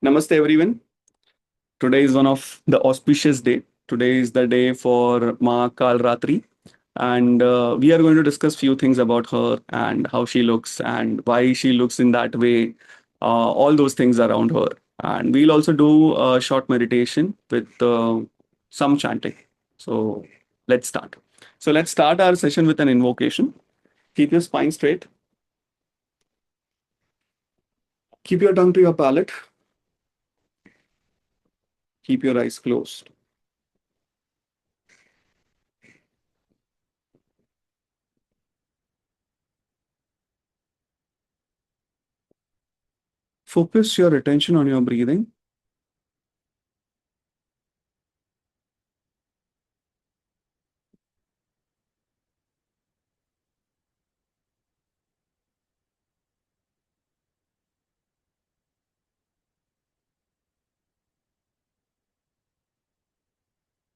Namaste, everyone. Today is one of the auspicious day. Today is the day for Ma Kalratri, and we are going to discuss few things about her and how she looks and why she looks in that way. All those things around her, and we'll also do a short meditation with some chanting. So let's start. So let's start our session with an invocation. Keep your spine straight. Keep your tongue to your palate. Keep your eyes closed. Focus your attention on your breathing.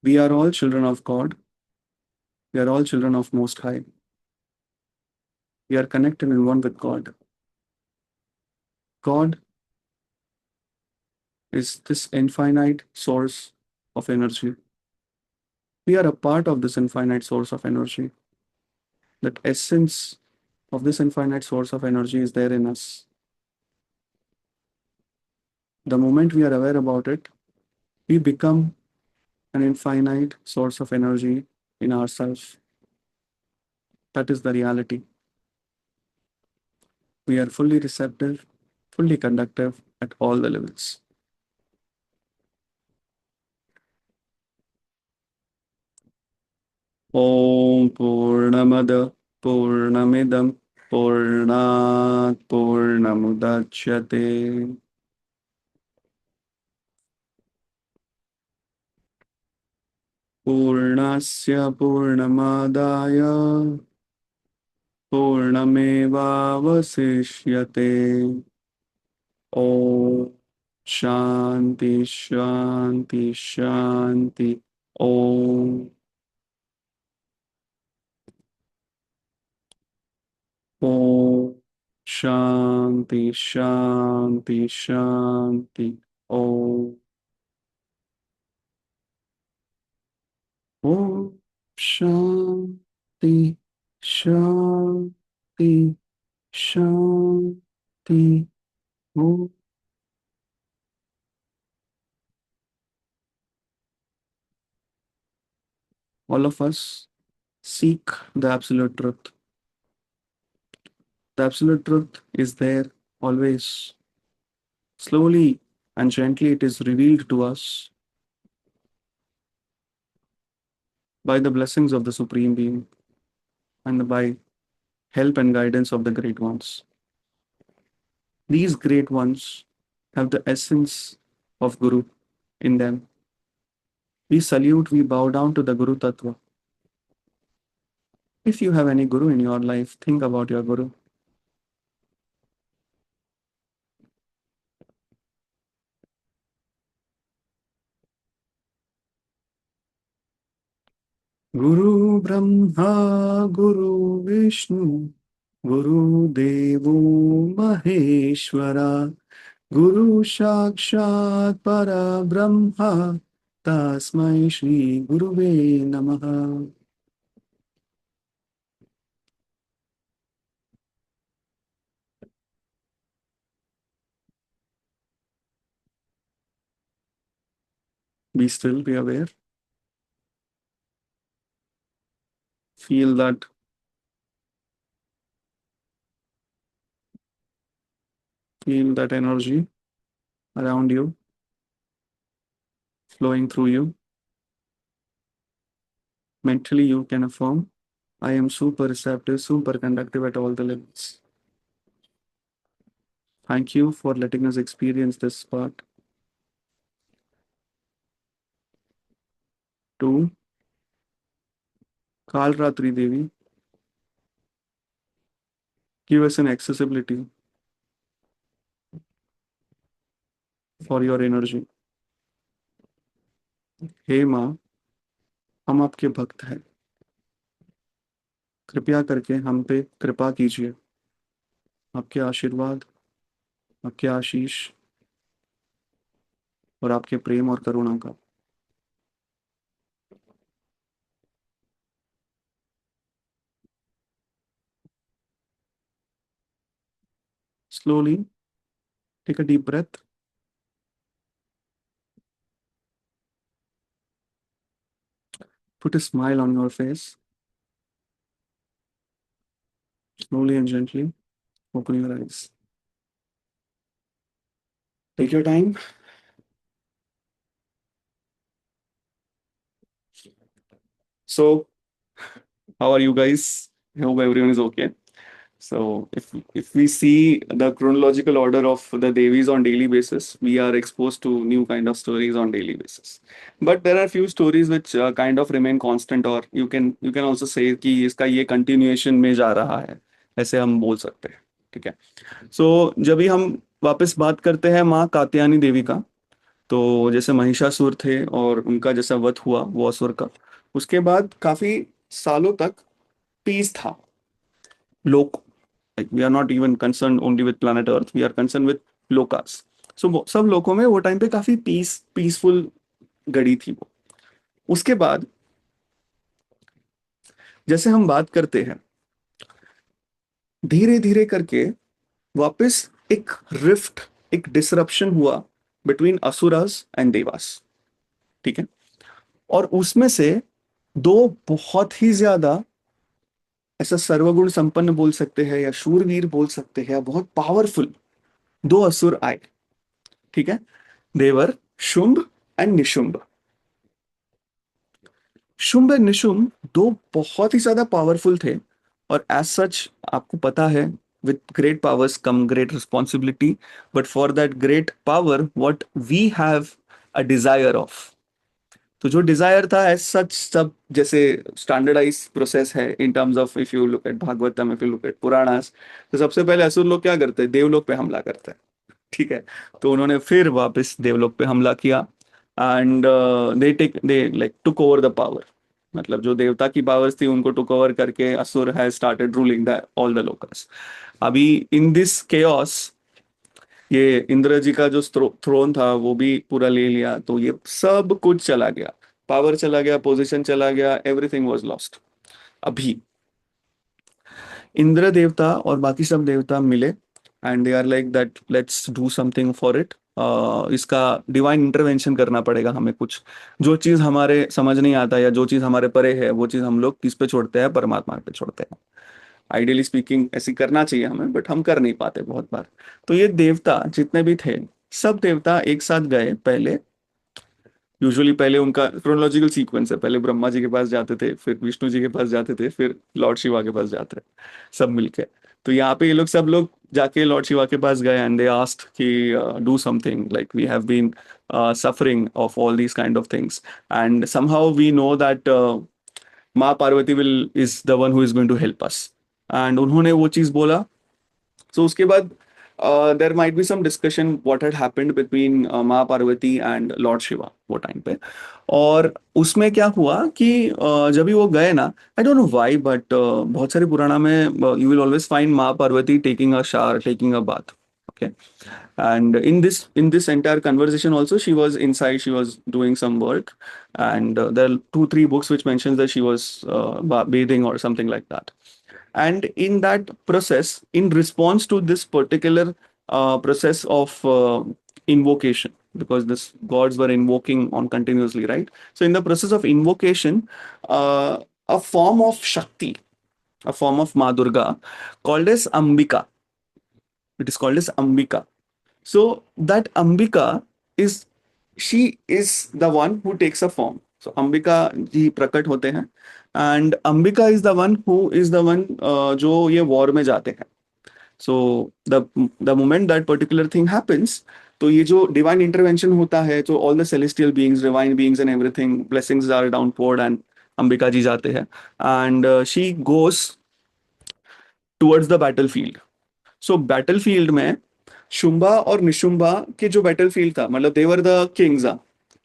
We are all children of God. We are all children of Most High. We are connected and one with God. God is this infinite source of energy. We are a part of this infinite source of energy. That essence of this infinite source of energy is there in us. The moment we are aware about it, we become an infinite source of energy in ourselves. That is the reality. We are fully receptive, fully conductive at all the levels. ॐ पूर्णमद पूर्णमिदं पूर्णात् पूर्णमुदच्यते पूर्णस्य पूर्णमादाय पूर्णमेवावशिष्यते ॐ शान्ति शान्ति शान्ति ॐ ॐ शान्ति शान्ति शान्ति ॐ ॐ शान्ति शान्ति शान्ति ॐ. All of us seek the absolute truth. The absolute truth is there always. Slowly and gently, it is revealed to us by the blessings of the Supreme Being and by help and guidance of the great ones. These great ones have the essence of Guru in them. We salute, we bow down to the Guru Tattva. If you have any Guru in your life, think about your Guru. Guru Brahma, Guru Vishnu, Guru Devo Maheshwara, Guru Sakshat Para Brahma, Tasmai Shri Guruve Namaha. Be still, be aware. Feel that energy around you, flowing through you. Mentally, you can affirm, I am super receptive, super conductive at all the levels. Thank you for letting us experience this part. 2. Kalratri Devi, give us an accessibility for your energy. हे माँ, हम आपके भक्त हैं, कृपया करके हम पे कृपा कीजिए. आपके आशीर्वाद, आपके आशीष और आपके प्रेम और करुणा का। Slowly take a deep breath. Put a smile on your face. Slowly and gently open your eyes. Take your time. So, how are you guys? I hope everyone is okay. So, if we see the chronological order of the Devis on daily basis, we are exposed to new kind of stories on daily basis. But there are few stories which kind of remain constant, or you can also say कि इसका ये continuation में जा रहा है, ऐसे हम बोल सकते हैं। ठीक है। सो जब भी हम वापस बात करते हैं माँ कात्यायनी देवी का, तो जैसे महिषासुर थे और उनका जैसा वध हुआ वो असुर का, उसके बाद काफी सालों तक पीस था। लोक, like we are not even concerned only with planet Earth, we are concerned with लोकास। सो सब लोगों में वो टाइम पे काफी पीसफुल गड़ी थी वो। उसके बाद जैसे हम बात करते हैं, धीरे धीरे करके वापस एक रिफ्ट, एक डिसरप्शन हुआ बिटवीन असुरास एंड देवास। ठीक है। और उसमें से दो बहुत ही ज्यादा ऐसा सर्वगुण संपन्न बोल सकते हैं या शूरवीर बोल सकते हैं या बहुत पावरफुल दो असुर आए। ठीक है। देवर शुंभ एंड निशुंभ। शुंभ एंड निशुंभ दो बहुत ही ज्यादा पावरफुल थे। और एज सच आपको पता है, with great powers come great responsibility, but for that great power what we have a desire of. तो जो डिजायर था एज सच सब जैसे स्टैंडर्डाइज प्रोसेस है in terms of, if you look at Bhagavatam, if you look at Puranas, तो सबसे पहले असुर लोग क्या करते हैं, देवलोक पे हमला करते हैं। ठीक है। तो उन्होंने फिर वापस देवलोक पे हमला किया and they like took over the power. मतलब जो देवता की पावर्स थी उनको टुक ओवर करके असुर has started ruling the all the locals. अभी इन दिस केओस ये इंद्र जी का जो थ्रोन था वो भी पूरा ले लिया, तो ये सब कुछ चला गया, पावर चला गया, पोजीशन चला गया, एवरीथिंग वाज लॉस्ट। अभी इंद्र देवता और बाकी सब देवता मिले and they are like that let's do something for it. इसका डिवाइन इंटरवेंशन करना पड़ेगा हमें कुछ। जो चीज हमारे समझ नहीं आता या जो चीज हमारे परे है वो चीज हम लोग किस पे छोड़ते हैं, परमात्मा पे छोड़ते हैं। आइडियली स्पीकिंग ऐसी करना चाहिए हमें, बट हम कर नहीं पाते बहुत बार। तो ये देवता जितने भी थे, सब देवता एक साथ गए पहले। यूजुअली पहले उनका क्रोनोलॉजिकल सीक्वेंस है, पहले ब्रह्मा जी के पास जाते थे, फिर विष्णु जी के पास जाते थे, फिर लॉर्ड शिवा के पास जाते हैं, सब मिलके। तो यहाँ पे ये लोग सब लोग जाके लॉर्ड शिवा के पास गए एंड दे आस्क्ड कि do something, like we have been suffering of all these kind of things, and somehow we know that माँ Parvati will is the one who is going to help us. And उन्होंने वो चीज बोला। So उसके बाद there might be some discussion what had happened between माँ Parvati and Lord Shiva वो time पे। और उसमें क्या हुआ कि जब भी वो गए ना, I don't know why, but बहुत सारे पुराणा में यू विल ऑलवेज फाइंड माँ Parvati taking a shower, taking a bath. Okay. And in this entire conversation also she was inside, she was doing some work, and there are 2 3 books which mentions that she was bathing or something like that. And in that process, in response to this particular process of invocation, because this gods were invoking on continuously, right? So in the process of invocation, a form of Shakti, a form of Ma Durga called as Ambika, it is called as Ambika. So that Ambika is, she is the one who takes a form. So Ambika ji प्रकट होते हैं, and Ambika is the one who is the one जो ये war में जाते हैं। So the moment that particular thing happens, तो ये जो divine intervention होता है, तो all the celestial beings, divine beings and everything, blessings are downpoured and Ambika जी जाते हैं, and she goes towards the battlefield. So battlefield में शुंभा और निशुंभा के जो बैटलफील्ड था, मतलब देवर द किंग्स,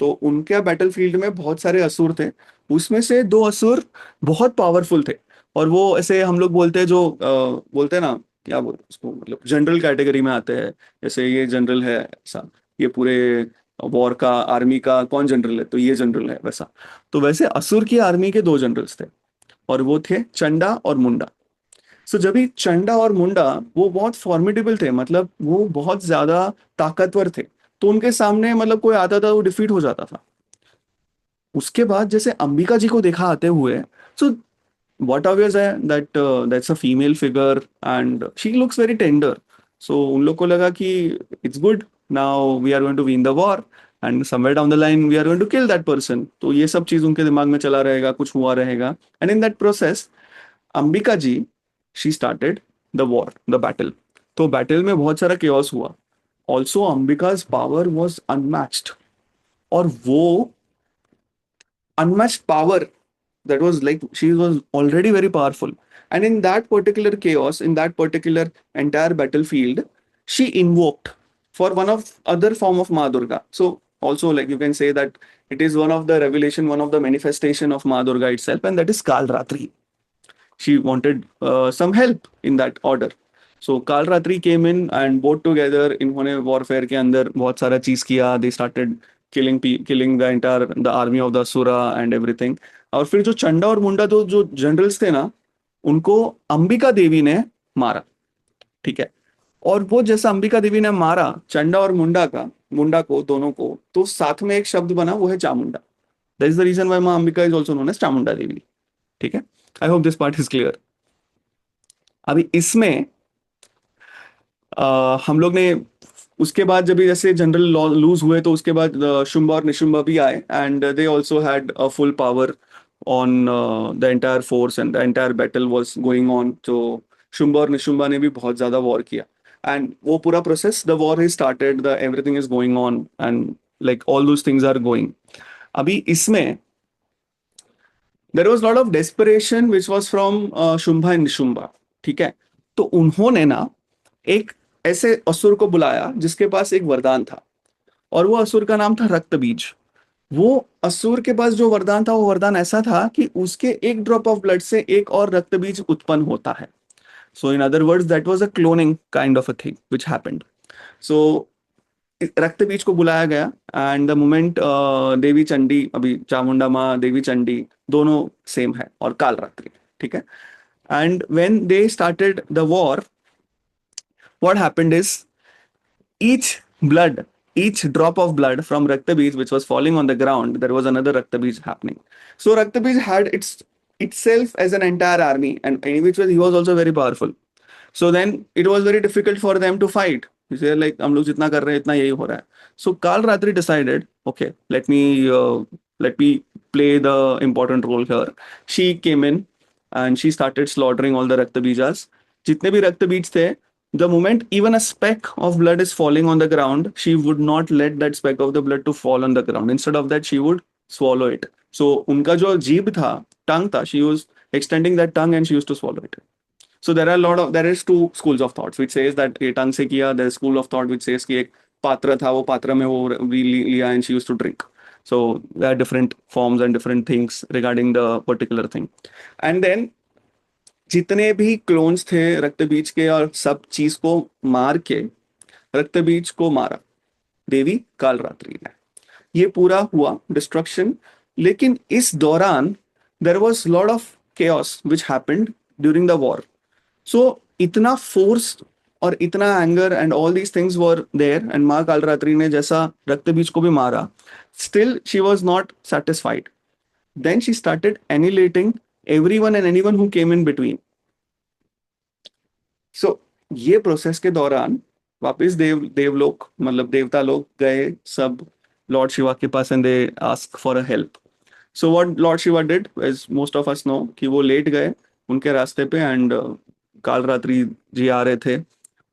तो उनके बैटलफील्ड में बहुत सारे असुर थे। उसमें से दो असुर बहुत पावरफुल थे। और वो ऐसे हम लोग बोलते हैं जो बोलते हैं ना, क्या बोलते हैं उसको, मतलब जनरल कैटेगरी में आते हैं। जैसे ये जनरल है ऐसा, ये पूरे वॉर का, आर्मी का कौन जनरल है, तो ये जनरल है वैसा। तो वैसे असुर की आर्मी के दो जनरल्स थे, और वो थे चंडा और मुंडा। सो जब भी चंडा और मुंडा, वो बहुत फॉर्मिडेबल थे, मतलब वो बहुत ज्यादा ताकतवर थे, तो उनके सामने मतलब कोई आता था वो डिफीट हो जाता था। उसके बाद जैसे अंबिका जी को देखा आते हुए, सो what obvious है that that's a female figure and she looks very tender. So उन लोग को लगा कि it's good, now we are going to win the war and somewhere down the line we are going to kill that person. तो ये सब चीज उनके दिमाग में चला रहेगा, कुछ हुआ रहेगा। And in that process Ambika ji, she started the war, the battle. तो बैटल में बहुत सारा chaos हुआ। Also अंबिका's power was unmatched, और वो unmatched power, that was like she was already very powerful, and in that particular chaos, in that particular entire battlefield, she invoked for one of other form of Ma Durga. So also, like, you can say that it is one of the revelation, one of the manifestation of Ma Durga itself, and that is Kal Ratri. She wanted some help in that order. So काल रात्रि came in and both together इन्होंने warfare के अंदर बहुत सारा चीज किया। They started killing the entire the army of the asura and everything. और फिर जो चंडा और मुंडा, तो जो जनरल्स थे ना, उनको अंबिका देवी ने मारा। ठीक है। और वो जैसा अंबिका देवी ने मारा चंडा और मुंडा को, दोनों को, तो साथ में एक शब्द बना, वो है Chamunda. That is the reason why Maa Ambika is also known as Chamunda Devi. ठीक है। I hope this part is clear. अभी इसमें हम लोग ने, उसके बाद जब भी जैसे जनरल लूज हुए, तो उसके बाद शुंभा और निशुंभा भी आए, and they also had a full power on the entire force, and the entire battle was going on. तो शुंभा और निशुंभा ने भी बहुत ज्यादा वॉर किया, एंड वो पूरा process, the war is started, the everything is going on, and like all those things are going. अभी इसमें there was lot of desperation which was from Shumbha and Nishumbha. ठीक है। तो उन्होंने ना एक ऐसे असुर को बुलाया जिसके पास एक वरदान था, और वो असुर का नाम था रक्त बीज। वो असुर के पास जो वरदान था, वो वरदान ऐसा था कि उसके एक ड्रॉप ऑफ ब्लड से एक और रक्त बीज उत्पन्न होता है। So in other words that was a cloning kind of a thing which happened. So Raktabija को बुलाया गया, and the moment Devi Chandi, अभी चामुंडा माँ देवी चंडी दोनों सेम है, और काल रात्रि। ठीक है। And when they started the war, what happened is each blood, each drop of blood from Raktabij which was falling on the ground, there was another Raktabij happening. So Raktabij had itself as an entire army, and in which way he was also very powerful. So then it was very difficult for them to fight. They're like, हम लोग जितना कर रहे हैं इतना यही हो रहा है. So Kal Ratri decided, okay, let me play the important role here. She came in and she started slaughtering all the Raktabijas. जितने भी रक्तबीज थे, the moment even a speck of blood is falling on the ground, she would not let that speck of the blood to fall on the ground. Instead of that, she would swallow it. So उनका जो जीभ था, tongue था, she was extending that tongue and she used to swallow it. So there is two schools of thoughts which says that ये tongue से किया, there is school of thought which says कि एक पात्र था, वो पात्र में वो भी लिया and she used to drink. So there are different forms and different things regarding the particular thing. And then जितने भी क्लोन्स थे रक्तबीज के, और सब चीज को मार के रक्तबीज को मारा देवी कालरात्रि ने। ये पूरा हुआ डिस्ट्रक्शन। लेकिन इस दौरान there was lot of chaos which happened during the war. So इतना फोर्स और इतना anger and all these things were there, and Maa Kalaratri ने जैसा रक्तबीज को भी मारा, still she was not satisfied. Then she started annihilating everyone and anyone who came in between. So ये process के दौरान वापस देवलोक, मतलब देवता लोग गए सब लॉर्ड शिवा के पास, and they ask for a help. So what lord Shiva did, as most of us know, कि वो लेट गए उनके रास्ते पे, एंड काल रात्रि जी आ रहे थे,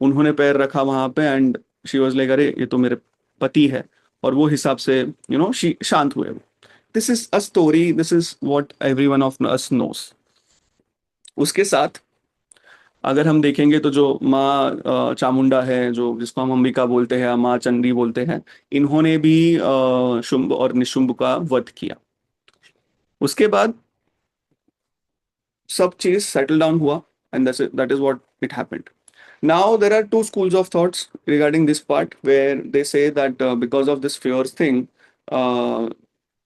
उन्होंने पैर रखा वहां पे, एंड शी वाज लाइक, अरे ये तो मेरे पति है, और वो हिसाब से शांत हुए। This is a story, this is what everyone of us knows. उसके साथ अगर हम देखेंगे तो जो माँ चामुंडा है, जो जिसको हम अंबिका बोलते हैं, माँ चंडी बोलते हैं, इन्होंने भी शुंभ और निशुंभ का वध किया। उसके बाद सब चीज सेटल डाउन हुआ, and that is what it happened. Now, there are two schools of thoughts regarding this part where they say that because of this fierce thing, uh,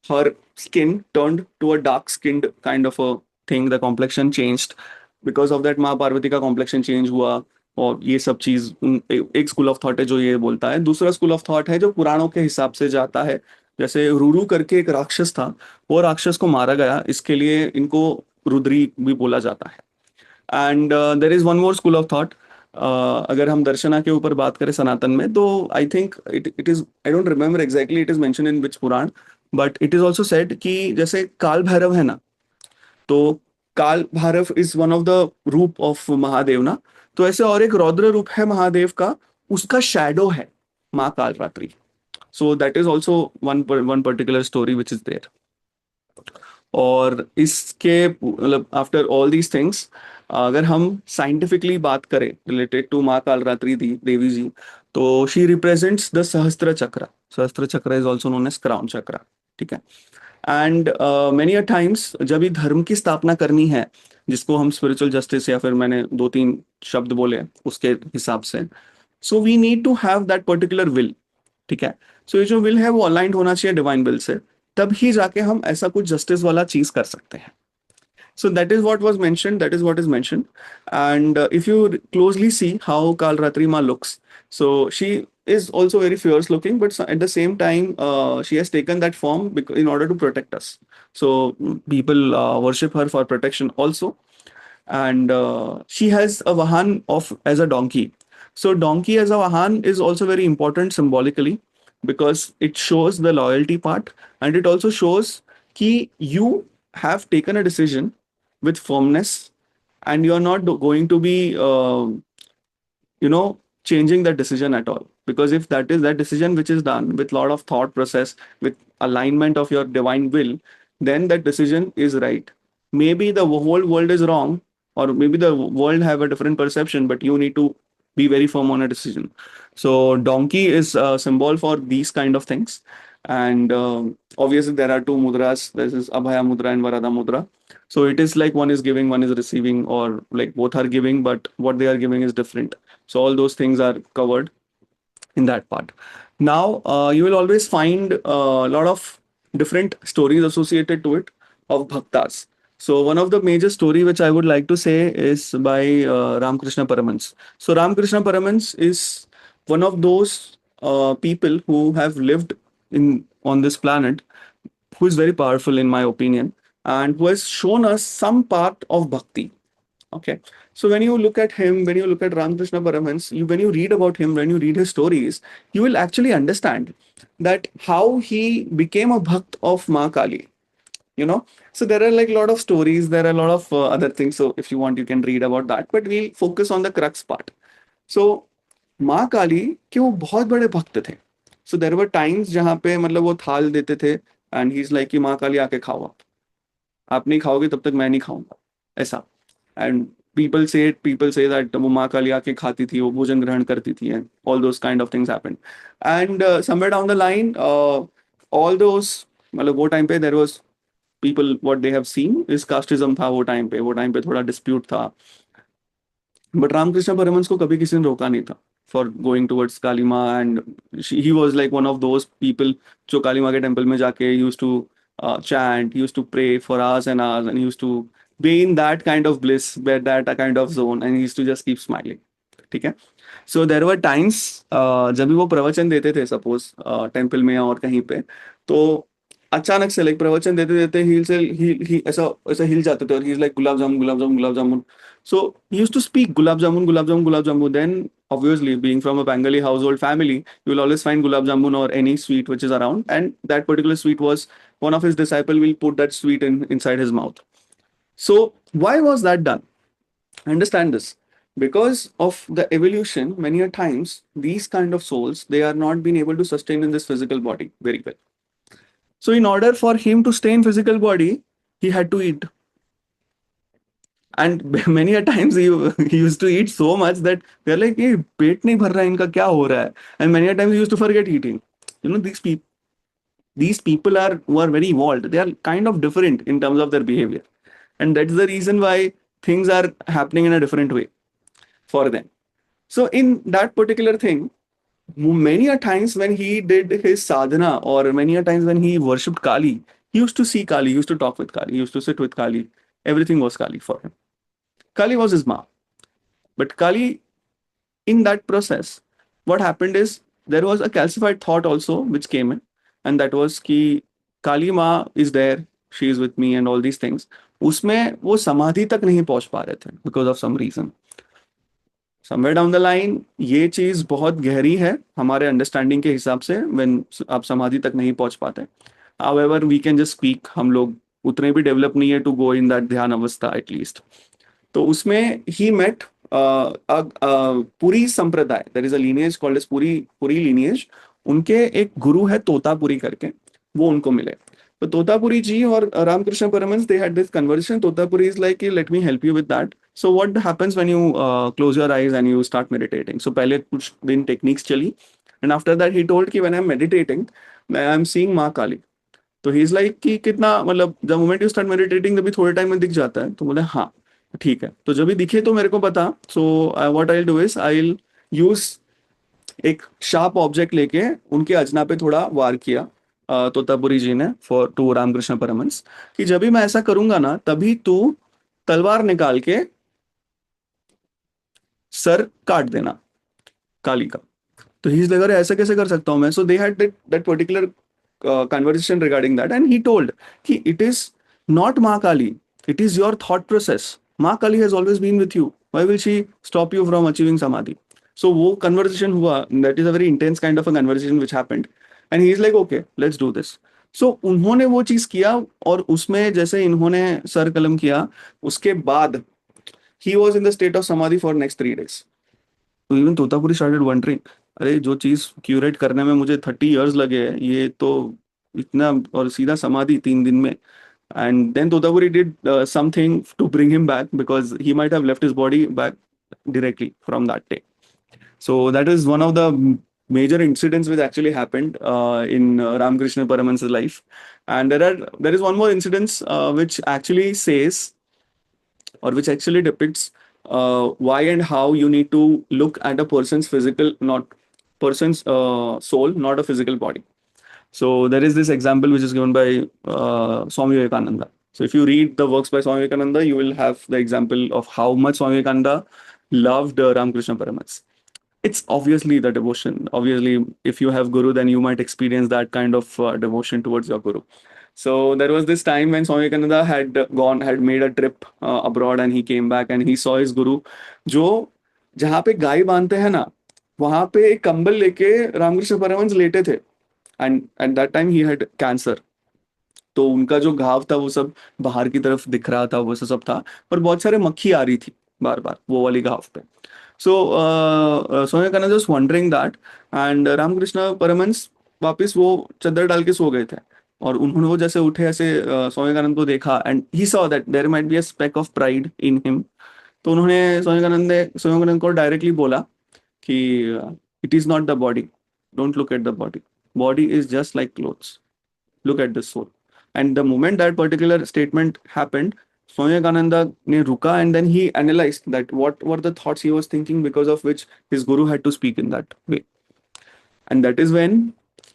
her skin turned to a dark skinned kind of a thing, the complexion changed. Because of that माँ पार्वती का complexion change हुआ, और ये सब चीज एक school of thought है जो ये बोलता है। दूसरा स्कूल ऑफ थॉट है जो पुराणों के हिसाब से जाता है, जैसे रुरु करके एक राक्षस था, वो राक्षस को मारा गया, इसके लिए इनको रुद्री भी बोला जाता है। And there is one more school of thought. अगर हम दर्शना के ऊपर बात करें सनातन में, तो I think it is, I don't remember exactly it is mention in which Purana, but it is also said कि जैसे काल भैरव है ना, तो Kaal Bhairav is one of the रूप ऑफ महादेव ना, तो ऐसे और एक रौद्र रूप है महादेव का, उसका शैडो है माँ Kaal Ratri. So that is also one particular story which is there. और इसके मतलब आफ्टर ऑल दीज थिंग्स, अगर हम साइंटिफिकली बात करें रिलेटेड टू माँ कालरात्रि देवी जी, तो शी रिप्रेजेंट्स द सहस्त्र chakra. Sahastra chakra is also known as crown chakra, ठीक है। एंड मेनी अ टाइम्स जब भी धर्म की स्थापना करनी है, जिसको हम स्पिरिचुअल जस्टिस, या फिर मैंने दो तीन शब्द बोले उसके हिसाब से, so we need to have that particular will, ठीक है। सो ये जो विल है वो अलाइंड होना चाहिए डिवाइन विल से, तब ही जाके हम ऐसा कुछ जस्टिस वाला चीज कर सकते हैं। So that is what was mentioned. That is what is mentioned. And if you closely see how Kalratri Ma looks, so she is also very fierce looking, but at the same time, she has taken that form in order to protect us. So people worship her for protection also. And she has a Vahan of as a donkey. So donkey as a Vahan is also very important symbolically, because it shows the loyalty part, and it also shows कि you have taken a decision with firmness, and you are not going to be changing that decision at all, because if that is that decision which is done with lot of thought process, with alignment of your divine will, then that decision is right. Maybe the whole world is wrong, or maybe the world have a different perception, but you need to be very firm on a decision. So donkey is a symbol for these kind of things. And obviously there are two mudras. This is Abhaya Mudra and Varada Mudra. So it is like one is giving, one is receiving, or like both are giving, but what they are giving is different. So all those things are covered in that part. Now, you will always find a lot of different stories associated to it of bhaktas. So one of the major story which I would like to say is by Ramakrishna Paramans. So Ramakrishna Paramans is one of those people who have lived in on this planet, who is very powerful in my opinion, and who has shown us some part of bhakti. Okay. So when you look at him, when you look at Ramakrishna Paramhans, when you read about him, when you read his stories, you will actually understand that how he became a bhakt of Ma Kali. So there are like a lot of stories, there are a lot of other things. So if you want, you can read about that. But we'll focus on the crux part. So माँ काली के वो बहुत बड़े भक्त थे। So there were times जहाँ पे मतलब वो थाल देते थे, एंड ही इज लाइक कि माँ काली आके खाओ, आप नहीं खाओगे तब तक मैं नहीं खाऊंगा, ऐसा। एंड पीपल से दैट वो माँ काली आके खाती थी, वो भोजन ग्रहण करती थी, and all those kind of things happened. And somewhere down the line, all those, मतलब वो टाइम पे there was people what they have seen is casteism था, वो टाइम पे थोड़ा डिस्प्यूट था। बट रामकृष्ण परमहंस को कभी किसी ने रोका नहीं था फॉर गोइंग टुवर्ड्स काली माँ, and he was like one of those people जो काली माँ के टेम्पल में जाके use to chant, he used to pray for hours and hours, and he used to be in that kind of bliss, where that kind of zone, and he used to just keep smiling. ठीक है। सो देर were times जब भी वो प्रवचन देते थे, suppose temple में और कहीं पे, तो अचानक से लाइक प्रवचन देते देते हील से ही ऐसा ऐसा हिल जाते थे, और ही is like gulab jamun gulab jamun gulab jamun. So he used to speak gulab jamun, gulab jamun, gulab jamun. Then obviously being from a Bengali household family, you will always find gulab jamun or any sweet which is around. And that particular sweet was, one of his disciple will put that sweet inside his mouth. So why was that done? Understand this. Because of the evolution, many a times these kind of souls, they are not being able to sustain in this physical body very well. So in order for him to stay in physical body, he had to eat. And many a times he used to eat so much that they're like, "ये पेट नहीं भर रहा है इनका, क्या हो रहा है?" And many a times he used to forget eating. These people who are very evolved. They are kind of different in terms of their behavior, and that's the reason why things are happening in a different way for them. So in that particular thing, many a times when he did his sadhana, or many a times when he worshipped Kali, he used to see Kali, he used to talk with Kali, he used to sit with Kali. Everything was Kali for him. Kali was his ma. But Kali, in that process, what happened is there was a calcified thought also which came in, and that was ki Kali ma is there, she is with me and all these things. उसमें वो समाधि तक नहीं पहुंच पा रहे थे because of some reason. Somewhere down the line ये चीज बहुत गहरी है हमारे अंडरस्टैंडिंग के हिसाब से. व्हेन आप समाधि तक नहीं पहुंच पाते, however we can just speak, हम लोग उतने भी डेवलप नहीं है टू गो इन दैट ध्यान अवस्था एटलीस्ट. तो उसमें ही मेट पुरी संप्रदाय, there is a lineage called as Puri Puri lineage. उनके एक गुरु है तोतापुरी करके, वो उनको मिले. तो तोतापुरी जी और Ramakrishna Paramahansa, they had this conversation. Totapuri is like, let me help you with that. So what happens when you close your eyes and you start meditating. So पहले कुछ दिन टेक्निक्स चली, and after that he told कि when I am meditating, I am seeing Maa Kali. तो he is like कि कितना, मतलब the moment you start meditating तभी थोड़े टाइम में दिख जाता है. तो बोले हाँ ठीक है, तो जब भी दिखे तो मेरे को बता. So what I do is I use एक शार्प ऑब्जेक्ट लेके उनके अजना पे थोड़ा वार किया तोतापुरी जी ने फॉर टू रामकृष्ण परमहंस, कि जब भी मैं ऐसा करूंगा ना तभी तू तलवार निकाल के सर काट देना काली का. तो ही इज लाइक, अरे ऐसा कैसे कर सकता हूं मैं. So they had that particular conversation regarding that, and he told कि it is not Ma Kali, it is your thought process. Ma Kali has always been with you, why will she stop you from achieving samadhi. So वो conversation हुआ, that is a very intense kind of a conversation which happened, and he is like okay let's do this. So उन्होंने वो चीज किया, और उसमें जैसे इन्होंने सर कलम किया, उसके बाद he was in the state of samadhi for next 3 days. तो इवन तोतापुरी स्टार्टेड वंडरिंग, अरे जो चीज क्यूरेट करने में मुझे 30 years लगे हैं, ये तो इतना, और सीधा समाधि 3 दिन में. And then Totapuri did something to bring him back, because he might have left his body back directly from that day. So that is one of the major incidents which actually happened in Ramakrishna Paramahansa's life. And there is one more incident which actually says, or which actually depicts why and how you need to look at a person's physical, not person's soul, not a physical body. So there is this example which is given by Swami Vivekananda. So if you read the works by Swami Vivekananda, you will have the example of how much Swami Vivekananda loved Ramakrishna Paramahansa. It's obviously the devotion. Obviously, if you have Guru, then you might experience that kind of devotion towards your Guru. So there was this time when Swami Vivekananda had made a trip abroad, and he came back and he saw his Guru, जो जहाँ पे गाय बांधते हैं ना, वहां पे एक कंबल लेके रामकृष्ण परमहंस लेटे थे. And at that time he had cancer. तो उनका जो घाव था वो सब बाहर की तरफ दिख रहा था, वो सब था, पर बहुत सारे मक्खी आ रही थी बार बार वो वाली घाव पे. So Swami Vivekananda was wondering that, and Ramakrishna Paramahansa वापस वो चादर डाल के सो गए थे. और उन्होंने वो जैसे उठे ऐसे स्वामी विवेकानंद को देखा, and he saw that there might be a speck of pride in him. तो उन्होंने स्वामी विवेकानंद को डायरेक्टली बोला कि it is not the body, don't look at the body, body is just like clothes, look at the soul. And the moment that particular statement happened, Swami Vivekananda ne ruka, and then he analyzed that what were the thoughts he was thinking because of which his guru had to speak in that way. And that is when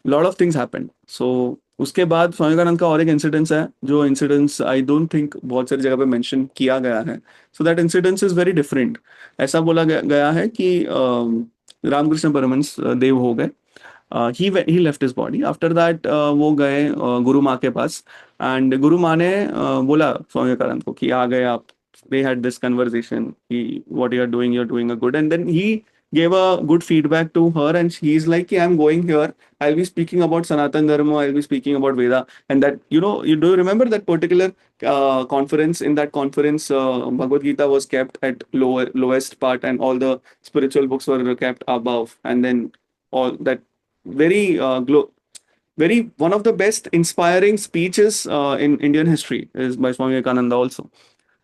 a lot of things happened. So उसके बाद स्वामी विवेकानंद का और एक incidence है, जो incidence I don't think बहुत सारी जगह पे मेंशन किया गया है. So that incidence is very different. ऐसा बोला गया है कि रामकृष्ण परमहंस देव हो गए. He left his body. After that वो गए गुरु माँ के पास, एंड गुरु माँ ने बोला स्वामी विवेकानंद को कि आ गए आप. they had this conversation, what you're doing a good. And then he gave a good feedback to her, and he's like, I'm going here, I'll be speaking about Sanatan Dharma, I'll be speaking about Veda. And that, you do remember that particular conference. In that conference, Bhagavad Gita was kept at lowest part, and all the spiritual books were kept above. And then all that very very one of the best inspiring speeches in Indian history is by Swami Vivekananda also.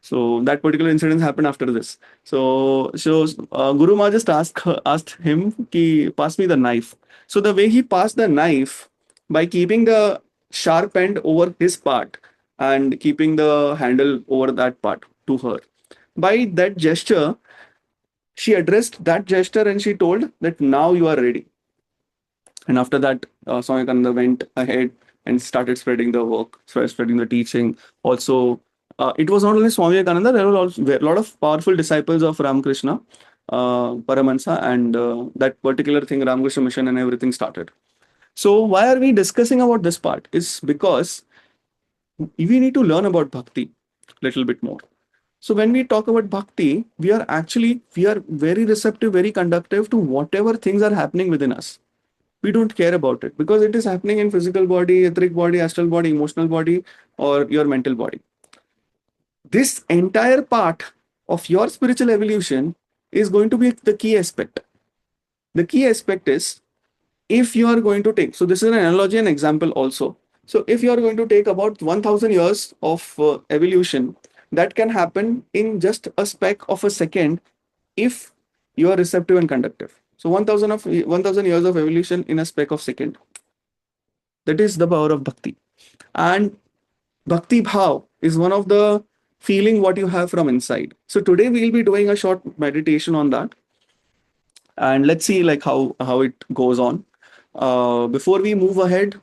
So that particular incident happened after this. So Guru Ma just asked him ki pass me the knife. So the way he passed the knife, by keeping the sharp end over his part and keeping the handle over that part to her, by that gesture She addressed that gesture and she told that now you are ready. And after that, Swami Vivekananda went ahead and started spreading the work, spreading the teaching. Also, it was not only Swami Vivekananda, there were also a lot of powerful disciples of Ramakrishna, Paramahansa, and that particular thing, Ramakrishna Mission, and everything started. So, why are we discussing about this part? Is because we need to learn about bhakti little bit more. So when we talk about bhakti, we are very receptive, very conductive to whatever things are happening within us. We don't care about it because it is happening in physical body, etheric body, astral body, emotional body, or your mental body. This entire part of your spiritual evolution is going to be the key aspect. The key aspect is, if you are going to take, so this is an analogy and example also. So if you are going to take about 1000 years of evolution, that can happen in just a speck of a second if you are receptive and conductive. So 1000 years of evolution in a speck of second. That is the power of bhakti. And bhakti bhav is one of the feeling what you have from inside. So today we will be doing a short meditation on that, and let's see like how it goes on. Before we move ahead,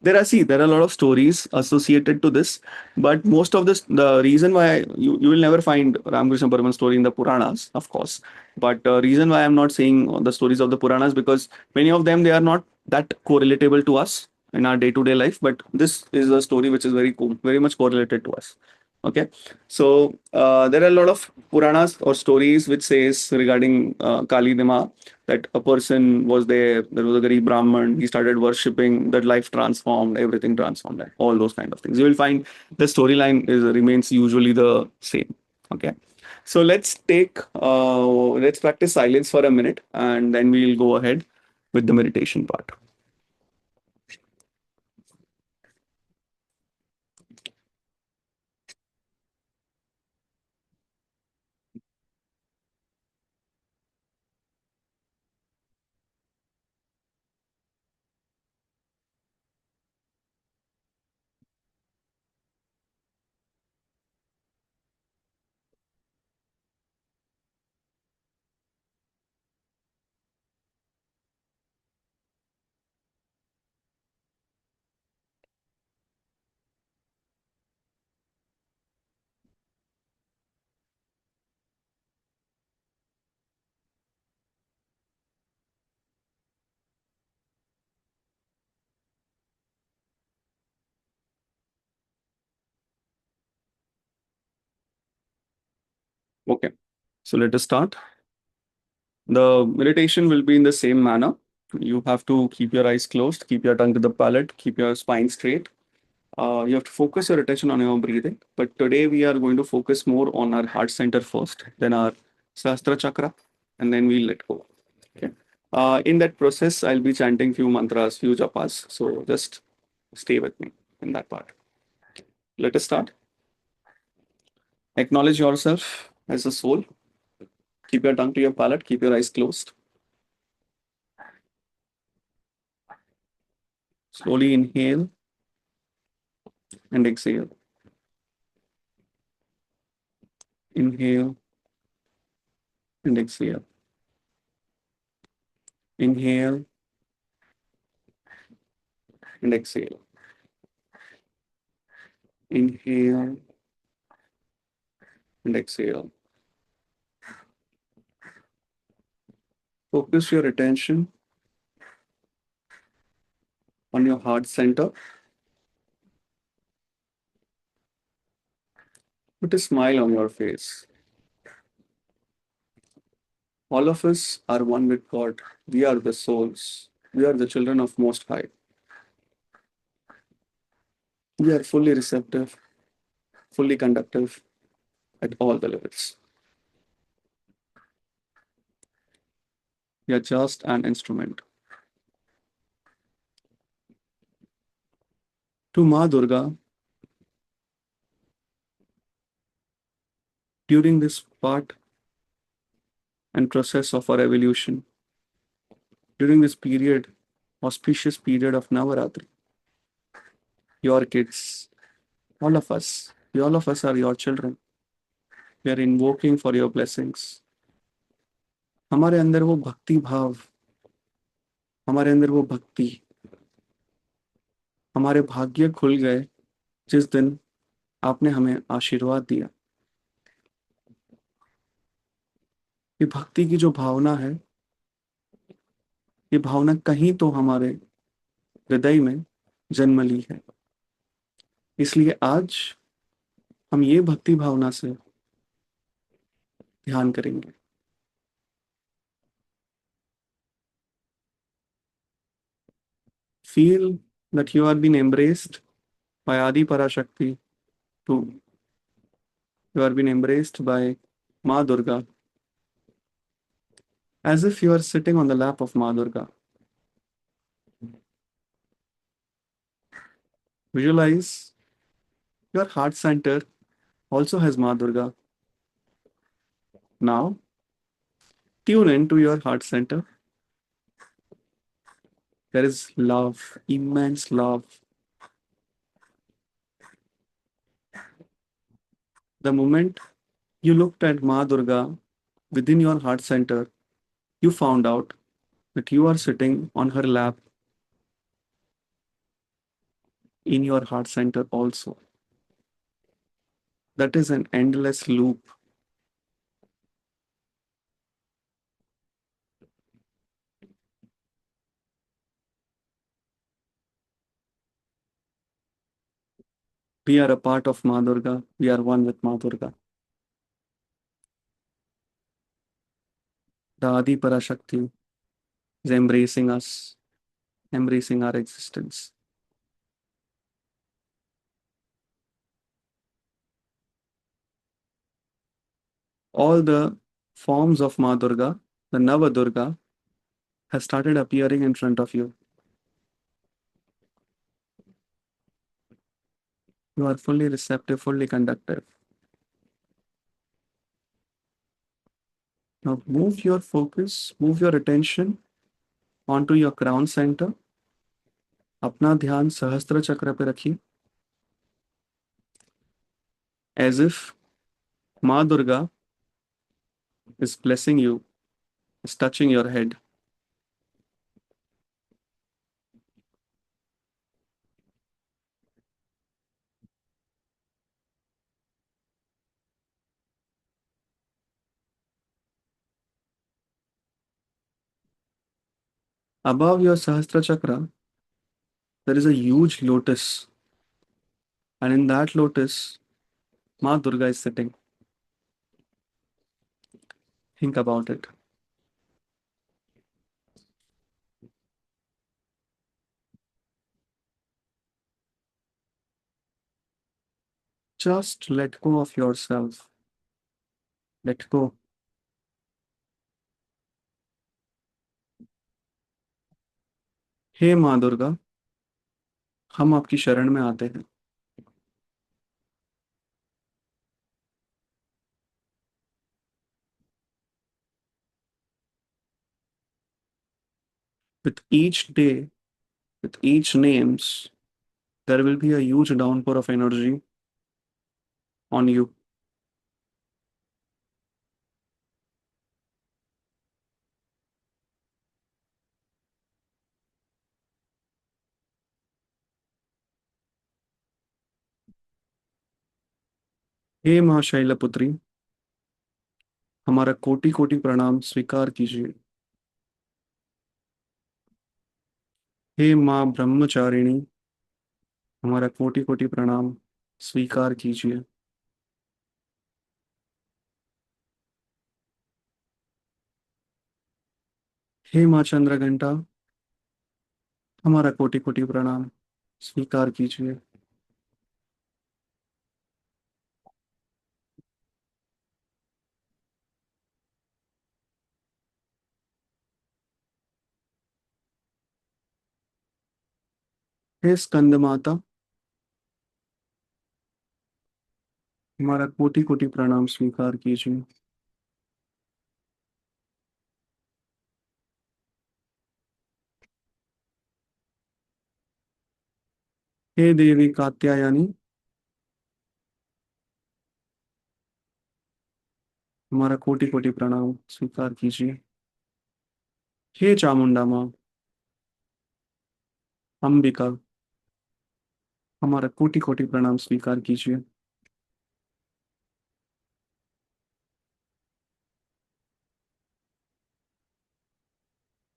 there are a lot of stories associated to this, but most of this, the reason why you will never find Ramakrishna Paraman story in the Puranas, of course. But reason why I'm not saying the stories of the Puranas, because many of them they are not that correlatable to us in our day-to-day life. But this is a story which is very much correlated to us. Okay, so there are a lot of Puranas or stories which says regarding Kali Dima, that a person was there was a Garib Brahman, he started worshipping, that life transformed, everything transformed, like all those kind of things. You will find the storyline is remains usually the same. Okay. So let's practice silence for a minute and then we'll go ahead with the meditation part. Okay. So let us start. The meditation will be in the same manner. You have to keep your eyes closed, keep your tongue to the palate, keep your spine straight. You have to focus your attention on your breathing. But today we are going to focus more on our heart center first, then our Sahasrara chakra, and then we'll let go. Okay. In that process, I'll be chanting few mantras, few japas. So just stay with me in that part. Let us start. Acknowledge yourself as a soul. Keep your tongue to your palate. Keep your eyes closed. Slowly inhale and exhale. Inhale and exhale. Inhale and exhale. Inhale and exhale. Focus your attention on your heart center. Put a smile on your face. All of us are one with God. We are the souls. We are the children of Most High. We are fully receptive, fully conductive at all the levels. We are just an instrument. To Ma Durga, during this part and process of our evolution, during this period, auspicious period of Navaratri, your kids, all of us are your children. We are invoking for your blessings. हमारे अंदर वो भक्ति भाव, हमारे अंदर वो भक्ति, हमारे भाग्य खुल गए जिस दिन आपने हमें आशीर्वाद दिया। ये भक्ति की जो भावना है, ये भावना कहीं तो हमारे हृदय में जन्म ली है। इसलिए आज हम ये भक्ति भावना से ध्यान करेंगे। Feel that you are being embraced by Adi Parashakti too. You are being embraced by Ma Durga, as if you are sitting on the lap of Ma Durga. Visualize your heart center also has Ma Durga. Now, tune into your heart center. There is love, immense love. The moment you looked at Ma Durga within your heart center, you found out that you are sitting on her lap in your heart center also. That is an endless loop. We are a part of Ma Durga. We are one with Ma Durga. The Adi Parashakti is embracing us, embracing our existence. All the forms of Ma Durga, the Nava Durga, has started appearing in front of you. You are fully receptive, fully conductive. Now move your focus, move your attention onto your crown center. अपना ध्यान सहस्त्र चक्र पे रखिए. As if Ma Durga is blessing you, is touching your head. Above your Sahasra Chakra, there is a huge lotus, and in that lotus, Ma Durga is sitting. Think about it. Just let go of yourself. Let go. हे माँ दुर्गा, हम आपकी शरण में आते हैं. With each day, with each names, there will be a huge downpour of energy on you. हे माँ शैलपुत्री, हमारा कोटि कोटि प्रणाम स्वीकार कीजिए. हे माँ ब्रह्मचारिणी, हमारा कोटि कोटि प्रणाम स्वीकार कीजिए. हे माँ चंद्रघंटा, हमारा कोटि कोटि प्रणाम स्वीकार कीजिए. हे स्कंद माता, हमारा कोटि कोटि प्रणाम स्वीकार कीजिए. हे देवी कात्यायनी, हमारा कोटि कोटि प्रणाम स्वीकार कीजिए. हे चामुंडा माँ, अंबिका, हमारा कोटि कोटि प्रणाम स्वीकार कीजिए।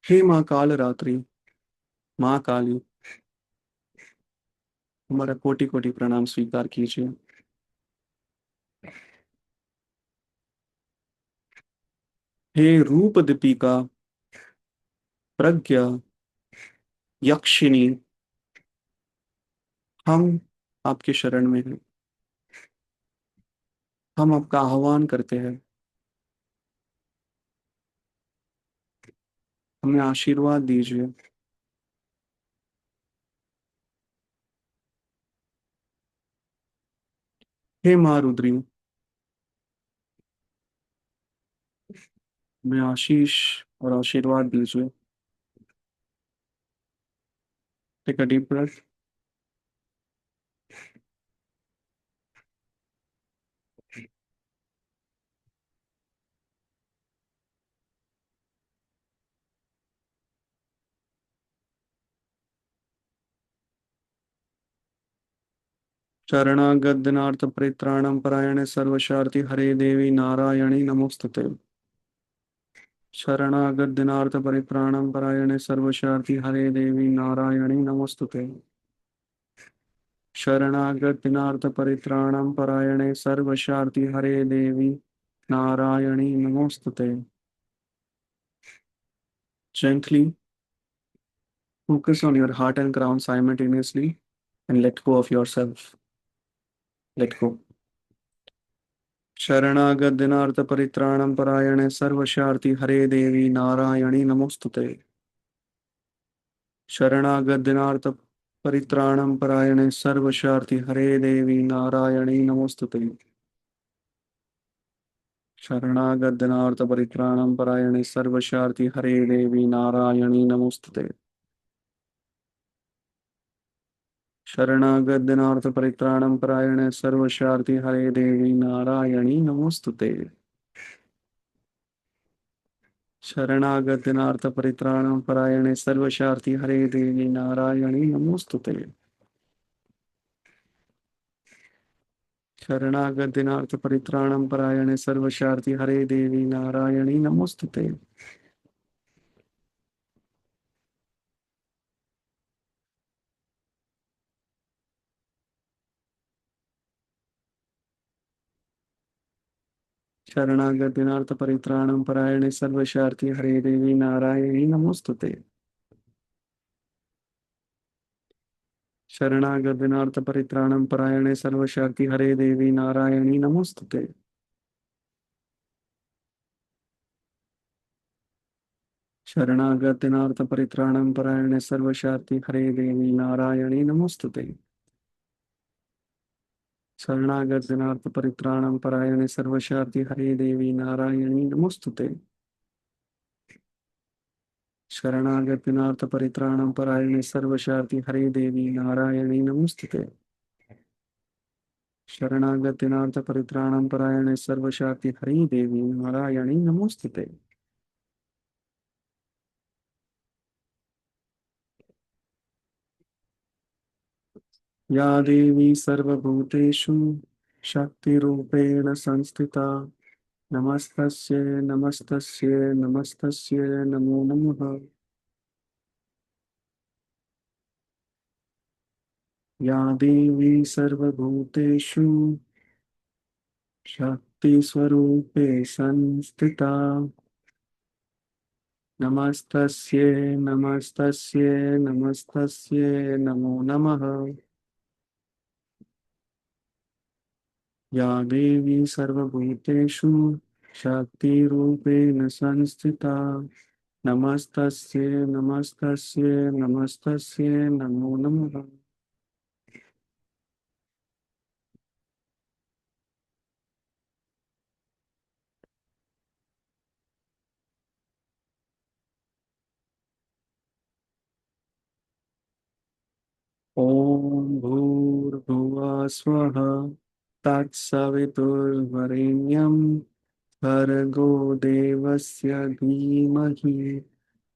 हे माँ काल रात्रि, माँ काली, हमारा कोटि कोटि प्रणाम स्वीकार कीजिए। हे रूप दीपिका, प्रज्ञा, यक्षिणी, हम आपके शरण में हैं। हम आपका आह्वान करते हैं। हमें आशीर्वाद दीजिए। हे माँ रुद्री, हमें आशीष और आशीर्वाद दीजिए। Take a deep breath. शरणागत परित्राणम परायणे सर्वशार्ति हरे देवी नारायणी नमोस्तुते। शरणागत परित्राणम परायणे सर्वशार्ति हरे देवी नारायणी नमोस्तुते। शरणागत परित्राणम परायणे सर्वशार्ति हरे देवी नारायणी नमोस्तुते। Gently focus on your heart and crown simultaneously and let go of yourself. Let go. शरणागत परित्राणम परायणे सर्वशार्ति हरे देवी नारायणी नमोस्तुते। शरणागत परित्राणम परायणे सर्वशार्ति हरे देवी नारायणी नमोस्तुते। शरणागत परित्राणम परायणे सर्वशार्ति हरे देवी नारायणी नमोस्तुते। शरणागत परित्राणम परायणे सर्वशार्ति हरे देवी नारायणी नमोस्तुते। शरणागत परित्राणम परायणे सर्वशार्ति हरे देवी नारायणी नमोस्तुते। शरणागत परित्राणम परायणे सर्वशार्ति हरे देवी नारायणी नमोस्तुते। शरणागत परित्राणम परायणे सर्वशार्ति हरे देवी नारायणी नमोस्तुते। शरणागत परित्राणम परायणे सर्वशार्ति हरे देवी नारायणी नमोस्तुते। शरणागत परित्राणम परायणे सर्वशार्ति हरे देवी नारायणी नमोस्तुते। शरणागत परित्राणम परायणे सर्वशार्ति हरे देवी नारायणी नमोस्तुते। शरणागत परित्राणम परायणे सर्वशार्ति हरे देवी नारायणी नमोस्तुते। शरणागत परित्राणम परायणे सर्वशार्ति हरे देवी नारायणी नमोस्तुते। या देवी सर्वभूतेषु शक्तिरूपेण संस्थिता नमस्तस्यै नमस्तस्यै नमस्तस्यै नमो नमः। या देवी सर्वभूतेषु शक्तिस्वरूपे संस्थिता नमस्तस्यै नमस्तस्यै नमस्तस्यै नमो नमः। या देवी सर्वभूतेषु शक्तिरूपेण संस्थिता नमस्तस्यै नमस्तस्यै नमस्तस्यै नमो नमः। ॐ भूर्भुवः स्वः तत्सवितुर्वरेण्यं भर्गो देवस्य धीमहि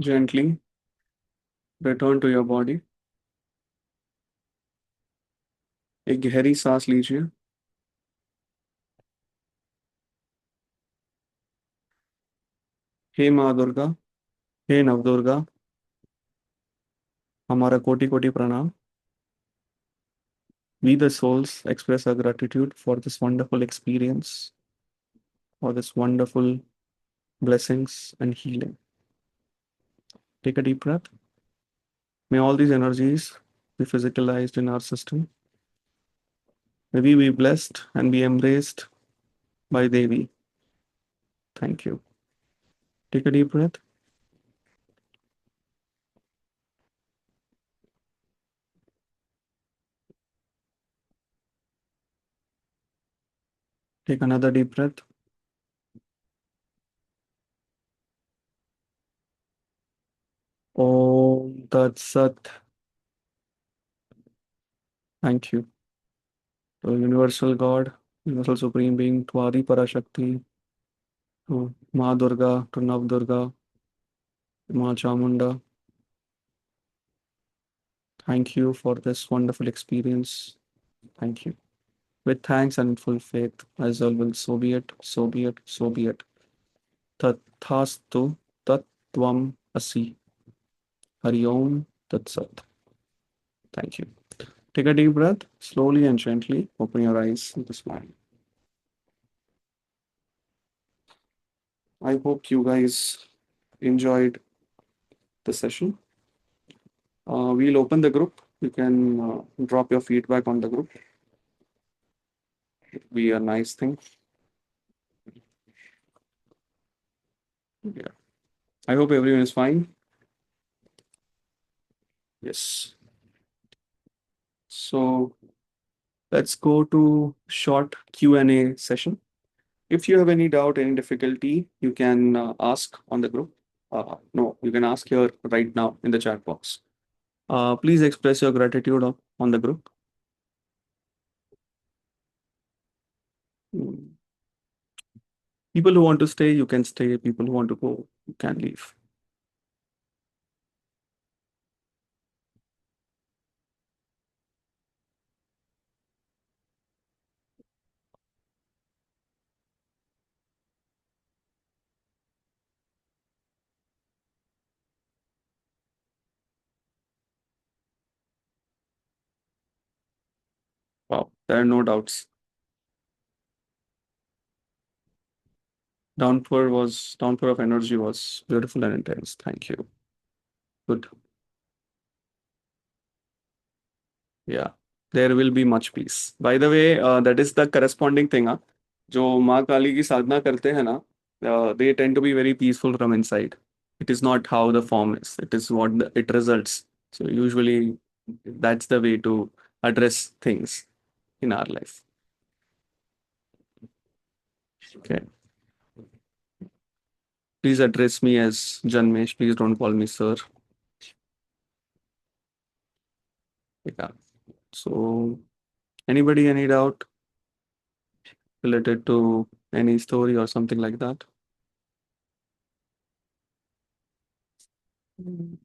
Gently return to your body. एक गहरी सांस लीजिए. हे माँ दुर्गा, हे नवदुर्गा, हमारा कोटि कोटि प्रणाम. We the souls express our gratitude for this wonderful experience, for this wonderful blessings and healing. Take a deep breath. May all these energies be physicalized in our system. May we be blessed and be embraced by Devi. Thank you. Take a deep breath. Take another deep breath. Om Tat Sat. Thank you. To Universal God, Universal Supreme Being, to Adi Parashakti, to Ma Durga, to Nav Durga, to Ma Chamunda. Thank you for this wonderful experience. Thank you. With thanks and full faith, as always, so be it, so be it, so be it. Tathastu Tattvam Asi. Hari Om Tat Sat. Thank you. Take a deep breath, slowly and gently. Open your eyes and smile. I hope you guys enjoyed the session. We'll open the group. You can drop your feedback on the group. It'll be a nice thing. Yeah. I hope everyone is fine. Yes. So let's go to short Q&A session. If you have any doubt, any difficulty, you can ask on the group. No, you can ask here right now in the chat box. Please express your gratitude on the group. Mm. People who want to stay, you can stay. People who want to go, you can leave. Wow, there are no doubts. Downpour of energy was beautiful and intense. Thank you. Good. Yeah, there will be much peace. By the way, that is the corresponding thing. जो माँ काली की साधना करते हैं ना, they tend to be very peaceful from inside. It is not how the form is. It is what it results. So usually, that's the way to address things in our life. Okay. Please address me as Janmesh. Please don't call me sir. Yeah. So, anybody, any doubt related to any story or something like that? Mm.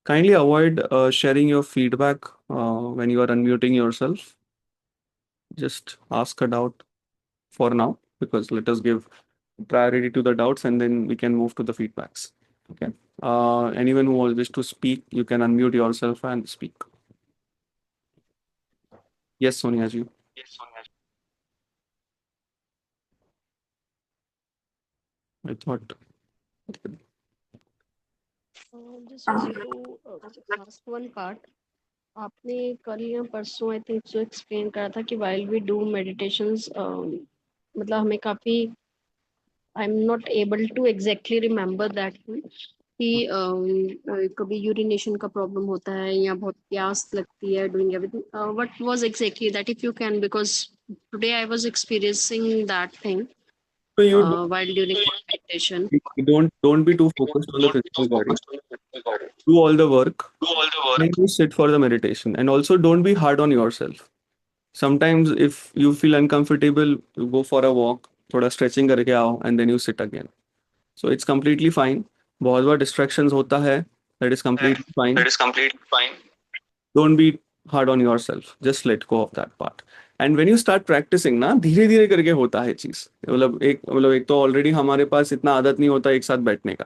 Kindly avoid sharing your feedback when you are unmuting yourself. Just ask a doubt for now, because let us give priority to the doubts and then we can move to the feedbacks. Okay. Anyone who wish to speak, you can unmute yourself and speak. Yes, Sonia ji. I thought. Just want to ask one part. आपने कल या परसों I think जो explain करा था कि while we do meditations मतलब हमें काफी I'm not able to exactly remember that कि कभी यूरिनेशन का प्रॉब्लम होता है या बहुत प्यास लगती है doing everything. What was exactly that if you can, because today I was experiencing that thing So you while during meditation. don't be too focused on the physical body. Do all the work. Then you sit for the meditation, and also don't be hard on yourself. Sometimes if you feel uncomfortable, you go for a walk, थोड़ा stretching करके आओ, and then you sit again. So it's completely fine. बहुत बार distractions होता है, that is completely fine. That is completely fine. Don't be hard on yourself, just let go of that part. And when you start practicing ना, धीरे धीरे करके होता है चीज, मतलब एक तो ऑलरेडी हमारे पास इतना आदत नहीं होता एक साथ बैठने का,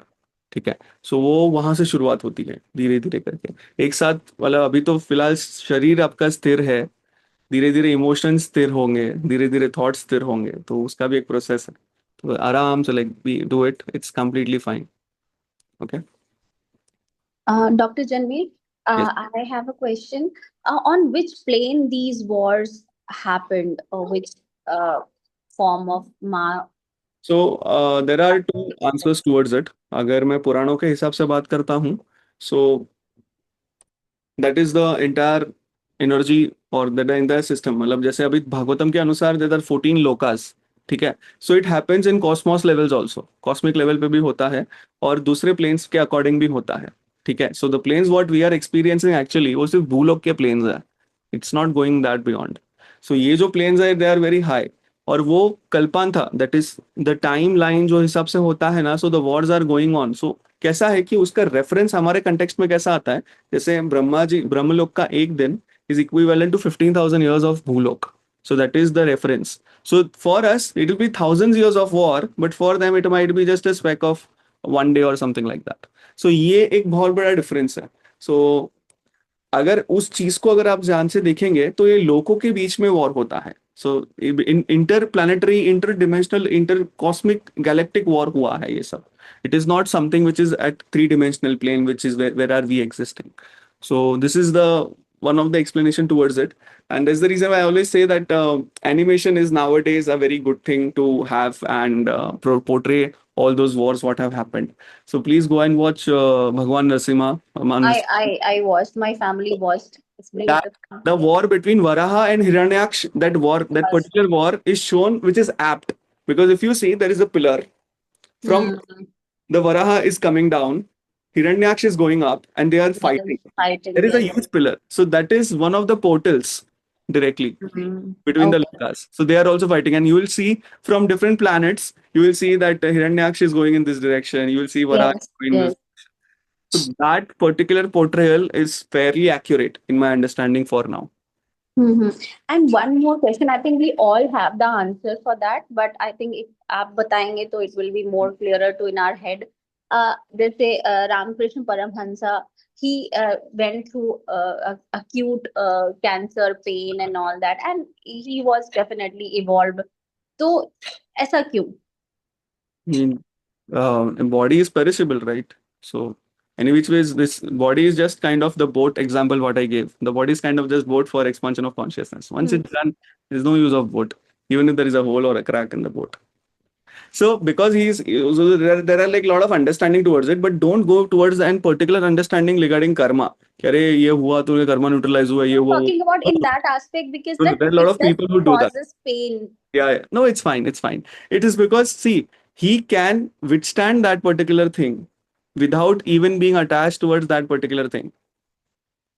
ठीक है। सो वो वहां से शुरुआत होती है धीरे धीरे करके, एक साथ मतलब अभी तो फिलहाल शरीर आपका स्थिर है, धीरे धीरे इमोशंस स्थिर होंगे, धीरे धीरे थॉट्स स्थिर होंगे, तो उसका भी एक प्रोसेस है। तो आराम से like be do it, it's completely fine. Okay. Dr. Janveer, Yes. I have a question. On which plane these wars happened, or which uh, form of ma? So there are two answers towards it. अगर मैं पुराणों के हिसाब से बात करता हूँ, so that is the entire energy और दैट एंटायर सिस्टम, मतलब जैसे अभी भागवतम के अनुसार देर आर 14 लोकास, ठीक है। So it happens in Cosmos levels also, cosmic level पे भी होता है और दूसरे प्लेन्स के अकॉर्डिंग भी होता है, ठीक है। So the planes what we are experiencing actually वो सिर्फ भूलोक के प्लेन्स है, it's not going that beyond. So ये जो प्लेन्स है दे आर वेरी हाई, और वो कल्पान था, that is the timeline जो हिसाब से होता है ना, so the wars are going on. So कैसा है कि उसका रेफरेंस हमारे कंटेक्स्ट में कैसा आता है, जैसे ब्रह्मा जी ब्रह्मलोक का एक दिन is equivalent to 15,000 years of Bhulok. So that is the reference. So for us, it will be thousands years of war, but for them it might be just a speck of one day or something like that. So ये एक बहुत बड़ा difference है। So अगर उस चीज को अगर आप ध्यान से देखेंगे तो ये लोकों के बीच में वॉर होता है। So interplanetary, interdimensional, intercosmic galactic war हुआ है ये सब। It is not something which is at three dimensional plane which is where are we existing. So this is the one of the explanation towards it, and that's the reason why I always say that animation is nowadays a very good thing to have and portray all those wars what have happened. So please go and watch Bhagwan Narasimha. I watched. My family watched. It's great. That the war between Varaha and Hiranyaksh, that war, that Yes. particular war is shown, which is apt, because if you see there is a pillar from Hmm. the Varaha is coming down, Hiranyaksh is going up, and they are fighting. Fighting, There is a yes. huge pillar, so that is one of the portals directly Hmm. between the Okay. Lokas. So they are also fighting, and you will see from different planets. You will see that Hiranyaksh is going in this direction. You will see Varaha Yes. going in this. Yes. So that particular portrayal is fairly accurate in my understanding for now. Mm-hmm. And one more question. I think we all have the answers for that, but I think if आप बताएंगे तो it will be more clearer to in our head. जैसे Ramakrishna Paramhansa, he went through acute cancer pain and all that, and he was definitely evolved. तो ऐसा क्यों? I mean, body is perishable, right? So, any which ways, this body is just kind of the boat example what I gave. The body is kind of just boat for expansion of consciousness. Once Hmm. it's done, there's no use of boat, even if there is a hole or a crack in the boat. So, because so there are like a lot of understanding towards it, but don't go towards an particular understanding regarding karma. कि अरे ये हुआ तो karma neutralize हुआ, ये I'm हुआ talking about in वो. that aspect because So that there are a lot of itself people who do that. causes pain. Yeah, yeah. No, it's fine. It's fine. It is because, see, he can withstand that particular thing without even being attached towards that particular thing.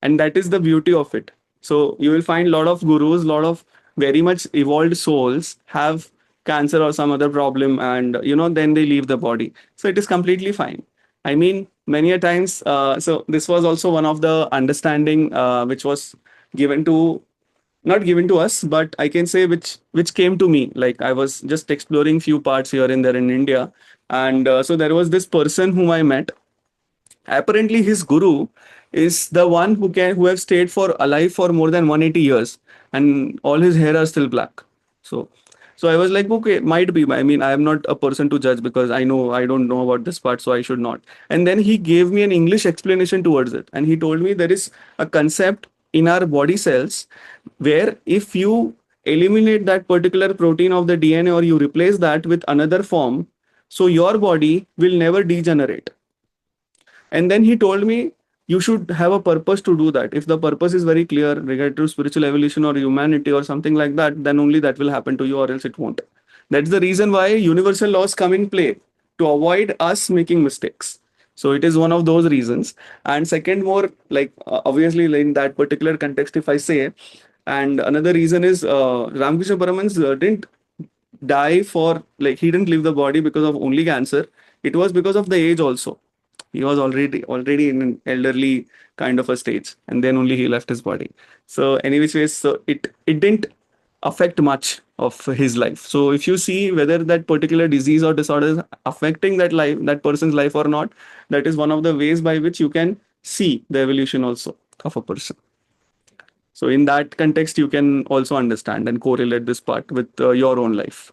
And that is the beauty of it. So you will find a lot of gurus, a lot of very much evolved souls have cancer or some other problem, and then they leave the body. So it is completely fine. I mean, many a times. So this was also one of the understanding which was given to, not given to us, but I can say which came to me. Like I was just exploring few parts here and there in India, and so there was this person whom I met. Apparently, his guru is the one who have stayed for alive for more than 180 years, and all his hair are still black. So. So I was like, okay, might be. I mean, I am not a person to judge because I don't know about this part, so I should not. And then he gave me an English explanation towards it, and he told me there is a concept in our body cells where if you eliminate that particular protein of the DNA or you replace that with another form, so your body will never degenerate. And then he told me you should have a purpose to do that. If the purpose is very clear related to spiritual evolution or humanity or something like that, then only that will happen to you, or else it won't. That's the reason why universal laws come in play, to avoid us making mistakes. So it is one of those reasons. And second, more like obviously in that particular context, if I say, and another reason is Ramakrishna Paramans didn't die for, like, he didn't leave the body because of only cancer. it was because of the age also. He was already in an elderly kind of a stage, and then only he left his body. So anyways, so it didn't affect much of his life. So if you see whether that particular disease or disorder is affecting that person's life or not, that is one of the ways by which you can see the evolution also of a person. So in that context, you can also understand and correlate this part with your own life.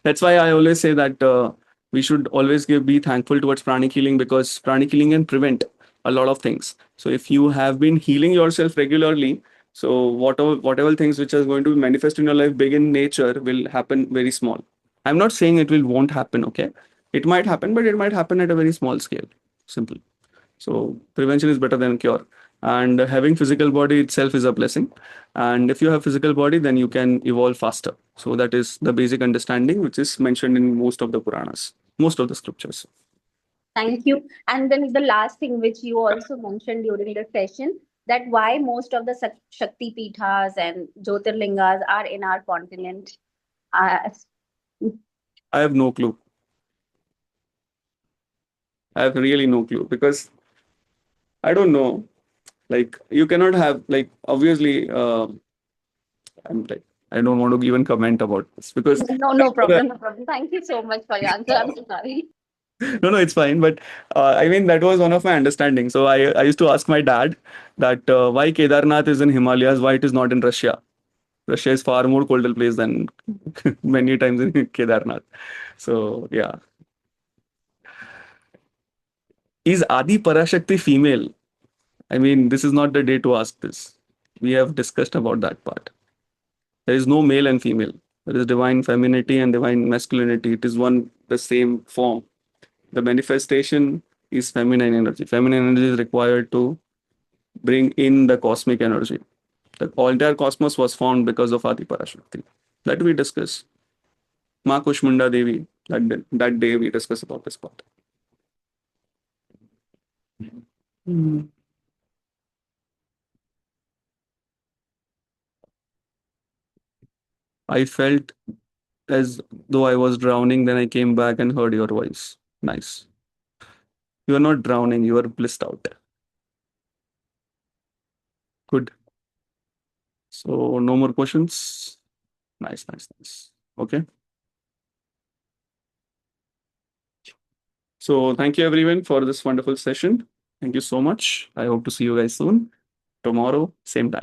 That's why I always say that we should always be thankful towards pranic healing, because pranic healing can prevent a lot of things. So if you have been healing yourself regularly, so whatever things which are going to manifest in your life big in nature will happen very small. I'm not saying it will won't happen, okay? It might happen, but it might happen at a very small scale. Simple. So prevention is better than cure. And having physical body itself is a blessing. And if you have physical body, then you can evolve faster. So that is the basic understanding which is mentioned in most of the Puranas, most of the scriptures. Thank you. And then the last thing which you also mentioned during the session, that why most of the Shakti Pithas and Jyotirlingas are in our continent. Uh, I have no clue. I have really no clue, because I don't know. Like you cannot have, like, obviously, I'm like, I don't want to even comment about this, because no problem, no problem. Thank you so much for your answer. I'm so sorry. no, it's fine. But I mean, that was one of my understanding. So I used to ask my dad that why Kedarnath is in Himalayas, why it is not in Russia. Russia is far more colder place than many times in Kedarnath. So yeah. Is Adi Parashakti female? I mean, this is not the day to ask this. We have discussed about that part. There is no male and female. There is divine femininity and divine masculinity. It is one the same form. The manifestation is feminine energy. Feminine energy is required to bring in the cosmic energy. The entire cosmos was formed because of Adi Parashakti. That we discuss. Ma Kushmunda Devi, that day we discuss about this part. Hmm. I felt as though I was drowning, then I came back and heard your voice. Nice. You are not drowning, you are blissed out. Good. So, no more questions. Nice, nice, nice. Okay. So, thank you everyone for this wonderful session. Thank you so much. I hope to see you guys soon. Tomorrow, same time.